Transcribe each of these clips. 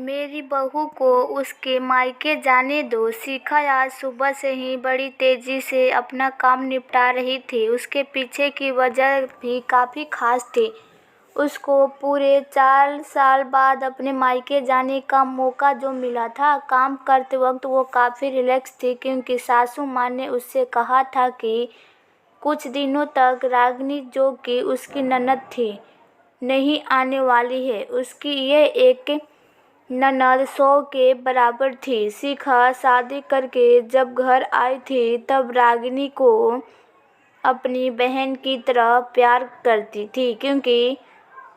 मेरी बहू को उसके मायके जाने दो। शिखा आज सुबह से ही बड़ी तेजी से अपना काम निपटा रही थी। उसके पीछे की वजह भी काफ़ी खास थी। उसको पूरे 4 साल बाद अपने मायके जाने का मौका जो मिला था। काम करते वक्त वो काफ़ी रिलैक्स थी क्योंकि सासू माँ ने उससे कहा था कि कुछ दिनों तक रागिनी, जो कि उसकी ननद थी, नहीं आने वाली है। उसकी ये एक ननद 100 के बराबर थी। शिखा शादी करके जब घर आई थी तब रागिनी को अपनी बहन की तरह प्यार करती थी क्योंकि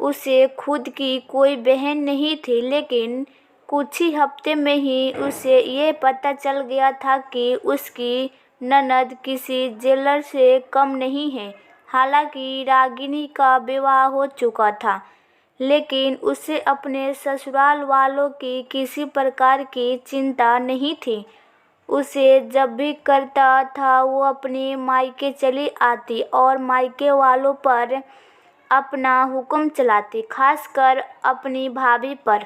उसे खुद की कोई बहन नहीं थी। लेकिन कुछ ही हफ्ते में ही उसे ये पता चल गया था कि उसकी ननद किसी जेलर से कम नहीं है। हालांकि रागिनी का विवाह हो चुका था, लेकिन उसे अपने ससुराल वालों की किसी प्रकार की चिंता नहीं थी। उसे जब भी करता था वो अपने मायके चली आती और मायके वालों पर अपना हुक्म चलाती, खासकर अपनी भाभी पर।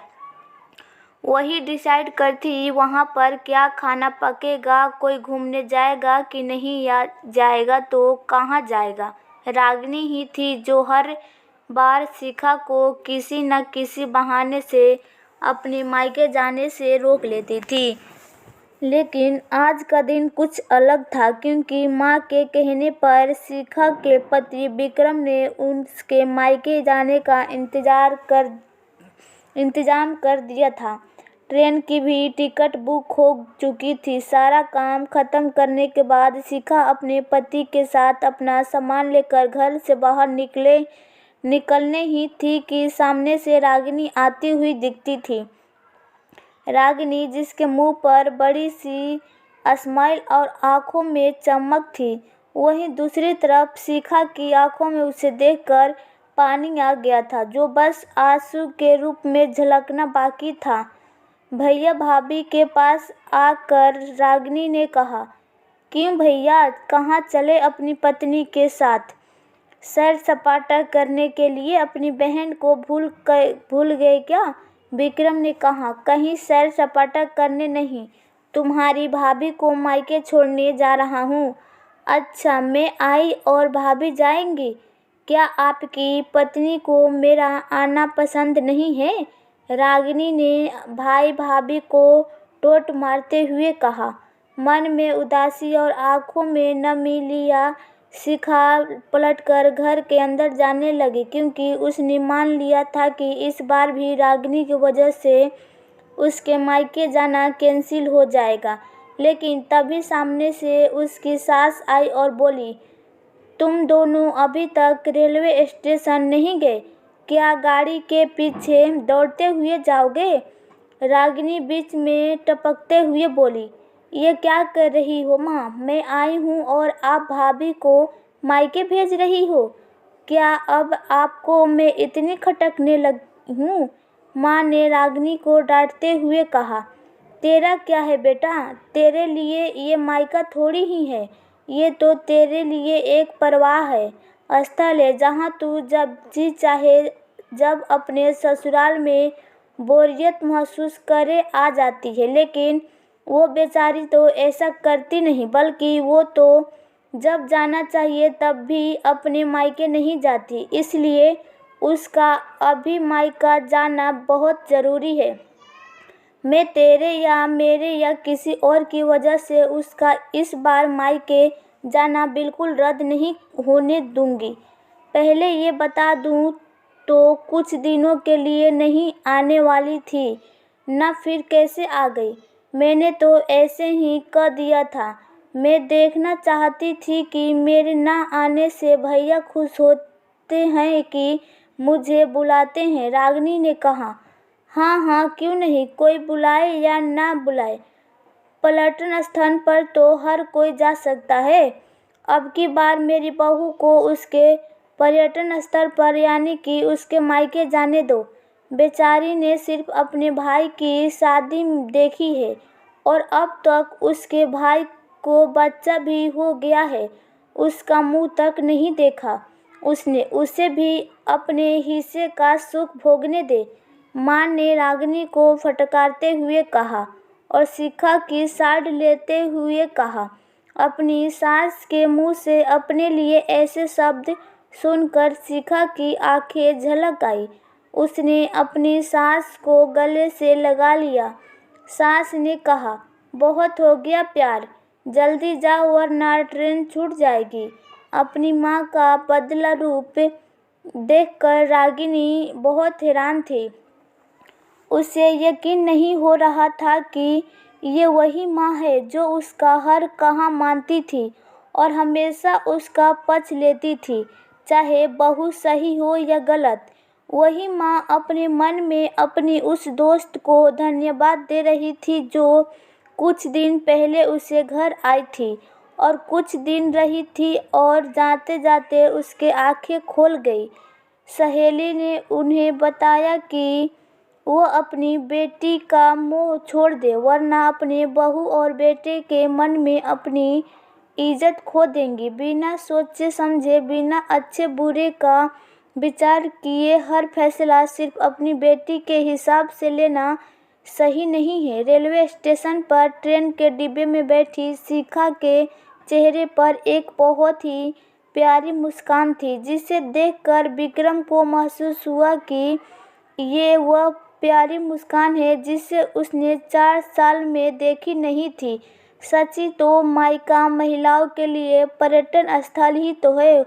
वही डिसाइड करती वहाँ पर क्या खाना पकेगा, कोई घूमने जाएगा कि नहीं, या जाएगा तो कहाँ जाएगा। रागिनी ही थी जो हर बार शिखा को किसी न किसी बहाने से अपने मायके जाने से रोक लेती थी। लेकिन आज का दिन कुछ अलग था क्योंकि माँ के कहने पर शिखा के पति विक्रम ने उसके मायके जाने का इंतजाम कर दिया था। ट्रेन की भी टिकट बुक हो चुकी थी। सारा काम खत्म करने के बाद शिखा अपने पति के साथ अपना सामान लेकर घर से बाहर निकलने ही थी कि सामने से रागिनी आती हुई दिखती थी। रागिनी, जिसके मुंह पर बड़ी सी स्माइल और आंखों में चमक थी। वहीं दूसरी तरफ शिखा की आंखों में उसे देखकर पानी आ गया था, जो बस आंसू के रूप में झलकना बाकी था। भैया, भाभी के पास आकर रागिनी ने कहा, क्यों भैया, कहाँ चले अपनी पत्नी के साथ? सैर सपाटा करने के लिए अपनी बहन को भूल गए क्या? विक्रम ने कहा, कहीं सैर सपाटा करने नहीं, तुम्हारी भाभी को मायके छोड़ने जा रहा हूँ। अच्छा, मैं आई और भाभी जाएंगी? क्या आपकी पत्नी को मेरा आना पसंद नहीं है? रागिनी ने भाई भाभी को टोंट मारते हुए कहा। मन में उदासी और आंखों में नमी लिया शिखा पलटकर घर के अंदर जाने लगी क्योंकि उसने मान लिया था कि इस बार भी रागिनी की वजह से उसके मायके जाना कैंसिल हो जाएगा। लेकिन तभी सामने से उसकी सास आई और बोली, तुम दोनों अभी तक रेलवे स्टेशन नहीं गए क्या? गाड़ी के पीछे दौड़ते हुए जाओगे? रागिनी बीच में टपकते हुए बोली, ये क्या कर रही हो माँ? मैं आई हूँ और आप भाभी को मायके भेज रही हो? क्या अब आपको मैं इतनी खटकने लगी हूँ? माँ ने रागिनी को डांटते हुए कहा। तेरा क्या है बेटा, तेरे लिए ये मायका थोड़ी ही है, ये तो तेरे लिए एक परवाह है, स्थल है जहाँ तू जब जी चाहे जब अपने ससुराल में बोरियत महसूस करे आ जाती है। लेकिन वो बेचारी तो ऐसा करती नहीं, बल्कि वो तो जब जाना चाहिए तब भी अपने मायके नहीं जाती। इसलिए उसका अभी मायका जाना बहुत ज़रूरी है। मैं तेरे या मेरे या किसी और की वजह से उसका इस बार मायके जाना बिल्कुल रद्द नहीं होने दूंगी। पहले ये बता दूं तो कुछ दिनों के लिए नहीं आने वाली थी ना, फिर कैसे आ गई? मैंने तो ऐसे ही कह दिया था। मैं देखना चाहती थी कि मेरे ना आने से भैया खुश होते हैं कि मुझे बुलाते हैं। रागिनी ने कहा, हाँ हाँ, क्यों नहीं, कोई बुलाए या ना बुलाए, पर्यटन स्थल पर तो हर कोई जा सकता है। अब की बार मेरी बहू को उसके पर्यटन स्थल पर यानी कि उसके मायके जाने दो। बेचारी ने सिर्फ अपने भाई की शादी देखी है और अब तक उसके भाई को बच्चा भी हो गया है, उसका मुंह तक नहीं देखा उसने। उसे भी अपने हिस्से का सुख भोगने दे। माँ ने रागिनी को फटकारते हुए कहा और शिखा की साइड लेते हुए कहा। अपनी सास के मुंह से अपने लिए ऐसे शब्द सुनकर शिखा की आंखें झलक आई। उसने अपनी सास को गले से लगा लिया। सास ने कहा, बहुत हो गया प्यार, जल्दी जाओ वरना ट्रेन छूट जाएगी। अपनी माँ का बदला रूप देखकर रागिनी बहुत हैरान थी। उसे यकीन नहीं हो रहा था कि ये वही माँ है जो उसका हर कहा मानती थी और हमेशा उसका पक्ष लेती थी, चाहे बहू सही हो या गलत। वही माँ अपने मन में अपनी उस दोस्त को धन्यवाद दे रही थी जो कुछ दिन पहले उसे घर आई थी और कुछ दिन रही थी और जाते जाते उसके आंखें खोल गई। सहेली ने उन्हें बताया कि वो अपनी बेटी का मोह छोड़ दे वरना अपने बहू और बेटे के मन में अपनी इज्जत खो देंगी। बिना सोचे समझे, बिना अच्छे बुरे का विचार किए हर फैसला सिर्फ अपनी बेटी के हिसाब से लेना सही नहीं है। रेलवे स्टेशन पर ट्रेन के डिब्बे में बैठी शिखा के चेहरे पर एक बहुत ही प्यारी मुस्कान थी, जिसे देखकर विक्रम को महसूस हुआ कि ये वह प्यारी मुस्कान है जिसे उसने 4 साल में देखी नहीं थी। सच्ची तो मायका महिलाओं के लिए पर्यटन स्थल ही तो है।